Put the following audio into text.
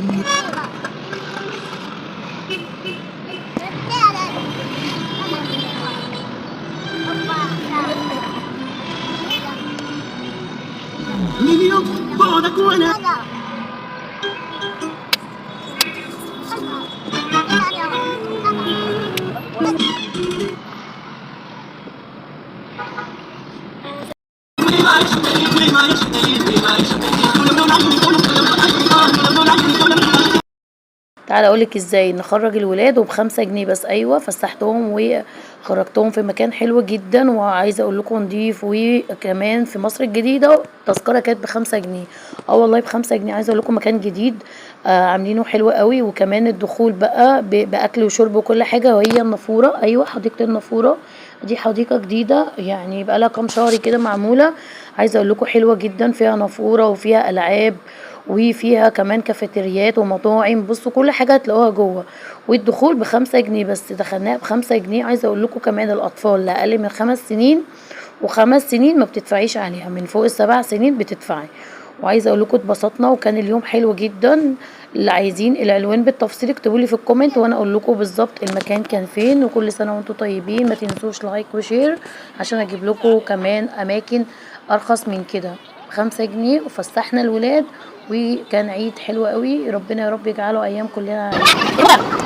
Niño, buona buona. تعالى اقولك ازاي نخرج الولاد وب5 جنيه بس. ايوه فسحتهم وخرجتهم في مكان حلو جدا، وعايزه اقول لكم نضيف، وكمان في مصر الجديده التذكره كانت ب5 جنيه. اه والله ب5 جنيه. عايزه اقول لكم مكان جديد عاملينه حلو قوي، وكمان الدخول بقى باكل وشرب وكل حاجه. وهي النافوره، ايوه حديقه النافوره دي حديقه جديده يعني بقى لها كام شهر كده معموله. عايزه اقول لكم حلوه جدا، فيها نافوره وفيها العاب وفيها كمان كافيتريات ومطاعم. بصوا كل حاجة هتلاقوها جوه، والدخول ب5 جنيه بس. دخلناها ب5 جنيه. عايزة اقول لكم كمان الأطفال لأقل من 5 سنين، و5 سنين ما بتدفعيش عليها، من فوق ال7 سنين بتدفعي. وعايزة اقول لكم اتبسطنا وكان اليوم حلو جدا. اللي عايزين العنوان بالتفصيل اكتبولي في الكومنت وانا اقول لكم بالظبط المكان كان فين. وكل سنة وانتم طيبين. ما تنسوش لايك وشير عشان اجيب لكم كمان اماكن ارخص من كده. ب5 جنيه وفسحنا الولاد، وكان عيد حلو قوي. ربنا يا رب يجعله ايام كلنا عيد.